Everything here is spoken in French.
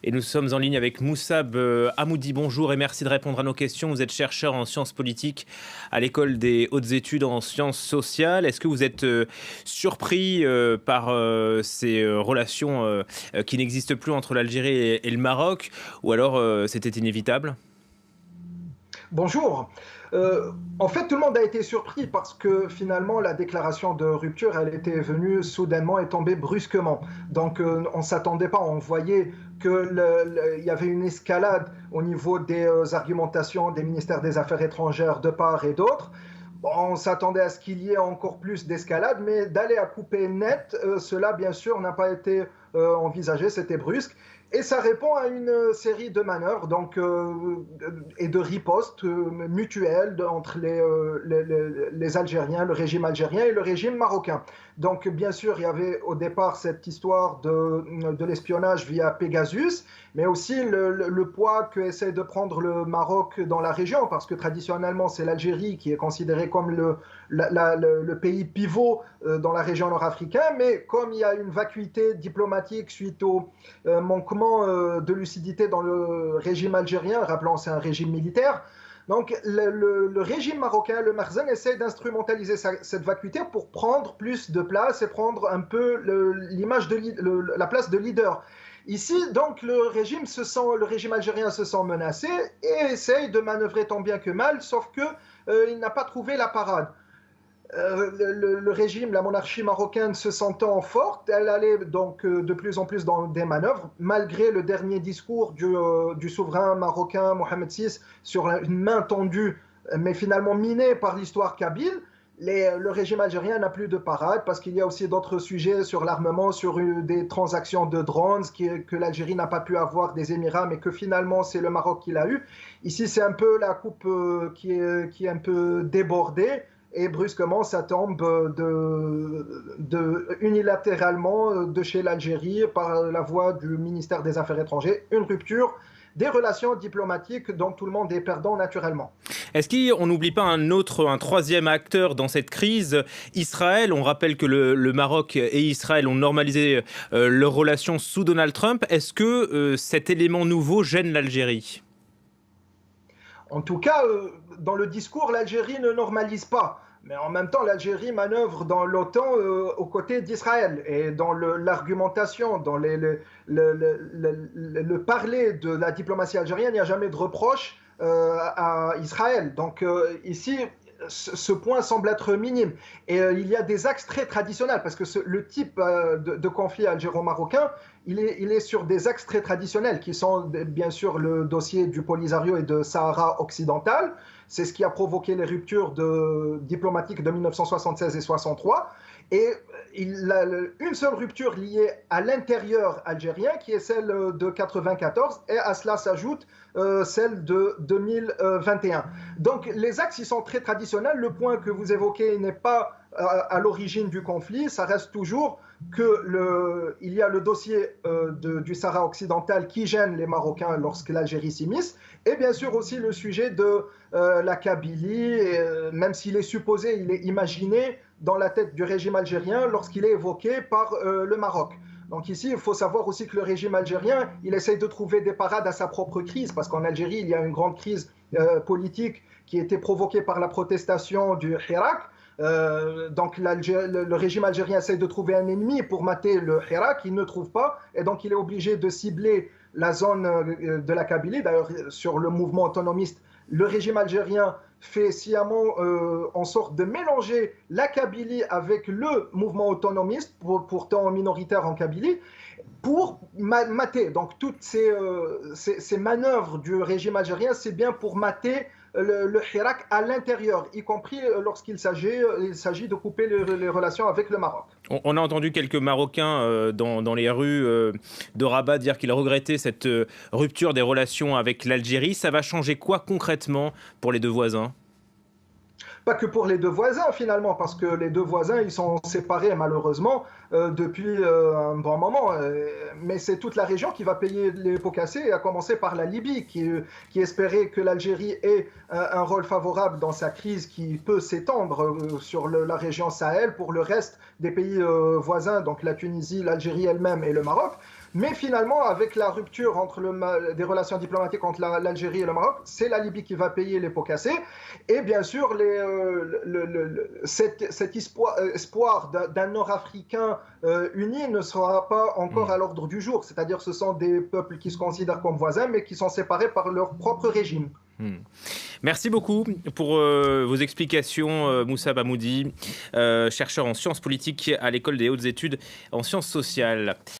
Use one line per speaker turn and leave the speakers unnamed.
Et nous sommes en ligne avec Moussab Hamoudi. Bonjour et merci de répondre à nos questions. Vous êtes chercheur en sciences politiques à l'école des hautes études en sciences sociales. Est-ce que vous êtes surpris par ces relations qui n'existent plus entre l'Algérie et le Maroc, ou alors c'était inévitable ?
Bonjour. En fait, tout le monde a été surpris parce que finalement, la déclaration de rupture, elle était venue soudainement et tombée brusquement. Donc, on ne s'attendait pas, on voyait qu'il y avait une escalade au niveau des argumentations des ministères des Affaires étrangères de part et d'autre. Bon, on s'attendait à ce qu'il y ait encore plus d'escalade, mais d'aller à couper net, cela, bien sûr, n'a pas été envisagé, c'était brusque. Et ça répond à une série de manœuvres et de ripostes mutuelles entre les Algériens, le régime algérien et le régime marocain. Donc, bien sûr, il y avait au départ cette histoire de l'espionnage via Pegasus, mais aussi le poids que essaie de prendre le Maroc dans la région, parce que traditionnellement, c'est l'Algérie qui est considérée comme le pays pivot dans la région nord-africaine, mais comme il y a une vacuité diplomatique suite au manquement de lucidité dans le régime algérien, rappelant c'est un régime militaire. Donc le régime marocain, le Makhzen, essaie d'instrumentaliser cette vacuité pour prendre plus de place et prendre un peu la place de leader. Ici, donc, le régime algérien se sent menacé et essaye de manœuvrer tant bien que mal, sauf qu'il n'a pas trouvé la parade. Le régime, la monarchie marocaine se sentant forte, elle allait donc de plus en plus dans des manœuvres, malgré le dernier discours du souverain marocain Mohamed VI sur une main tendue, mais finalement minée par l'histoire kabyle. Le régime algérien n'a plus de parade parce qu'il y a aussi d'autres sujets sur l'armement, sur des transactions de drones que l'Algérie n'a pas pu avoir des Émirats, mais que finalement c'est le Maroc qui l'a eu. Ici, c'est un peu la coupe qui est un peu débordée. Et brusquement, ça tombe unilatéralement de chez l'Algérie par la voie du ministère des Affaires étrangères, une rupture des relations diplomatiques dont tout le monde est perdant naturellement.
Est-ce qu'on n'oublie pas un troisième acteur dans cette crise, Israël? On rappelle que le Maroc et Israël ont normalisé leurs relations sous Donald Trump. Est-ce que cet élément nouveau gêne l'Algérie?
En tout cas, dans le discours, l'Algérie ne normalise pas. Mais en même temps, l'Algérie manœuvre dans l'OTAN aux côtés d'Israël. Et dans l'argumentation, dans le parler de la diplomatie algérienne, il n'y a jamais de reproche à Israël. Donc ici, ce point semble être minime. Et il y a des axes très traditionnels, parce que le type de conflit algéro-marocain, il est sur des axes très traditionnels, qui sont bien sûr le dossier du Polisario et de Sahara occidental. C'est ce qui a provoqué les ruptures diplomatiques de 1976 et 1963. Et une seule rupture liée à l'intérieur algérien, qui est celle de 1994, et à cela s'ajoute celle de 2021. Donc les axes, ils sont très traditionnels. Le point que vous évoquez n'est pas à l'origine du conflit. Ça reste toujours qu'il y a le dossier du Sahara occidental qui gêne les Marocains lorsque l'Algérie s'immisce, et bien sûr aussi le sujet de la Kabylie, même s'il est supposé, il est imaginé dans la tête du régime algérien lorsqu'il est évoqué par le Maroc. Donc ici, il faut savoir aussi que le régime algérien, il essaye de trouver des parades à sa propre crise, parce qu'en Algérie, il y a une grande crise politique qui a été provoquée par la protestation du Hirak. Donc le régime algérien essaie de trouver un ennemi pour mater le Hirak, il ne trouve pas, et donc il est obligé de cibler la zone de la Kabylie. D'ailleurs, sur le mouvement autonomiste, le régime algérien fait sciemment en sorte de mélanger la Kabylie avec le mouvement autonomiste, pourtant minoritaire en Kabylie, pour mater. Donc toutes ces manœuvres du régime algérien, c'est bien pour mater le Hirak à l'intérieur, y compris lorsqu'il s'agit de couper les relations avec le Maroc.
On a entendu quelques Marocains dans les rues de Rabat dire qu'ils regrettaient cette rupture des relations avec l'Algérie. Ça va changer quoi concrètement pour les deux voisins ?
Pas que pour les deux voisins finalement, parce que les deux voisins ils sont séparés malheureusement depuis un bon moment, mais c'est toute la région qui va payer les pots cassés, à commencer par la Libye qui espérait que l'Algérie ait un rôle favorable dans sa crise qui peut s'étendre sur la région Sahel pour le reste des pays voisins, donc la Tunisie, l'Algérie elle-même et le Maroc. Mais finalement, avec la rupture des relations diplomatiques entre l'Algérie et le Maroc, c'est la Libye qui va payer les pots cassés. Et bien sûr, cet espoir d'un Nord-Africain uni ne sera pas encore à l'ordre du jour. C'est-à-dire ce sont des peuples qui se considèrent comme voisins, mais qui sont séparés par leur propre régime.
Merci beaucoup pour vos explications, Moussa Hamoudi, chercheur en sciences politiques à l'École des hautes études en sciences sociales.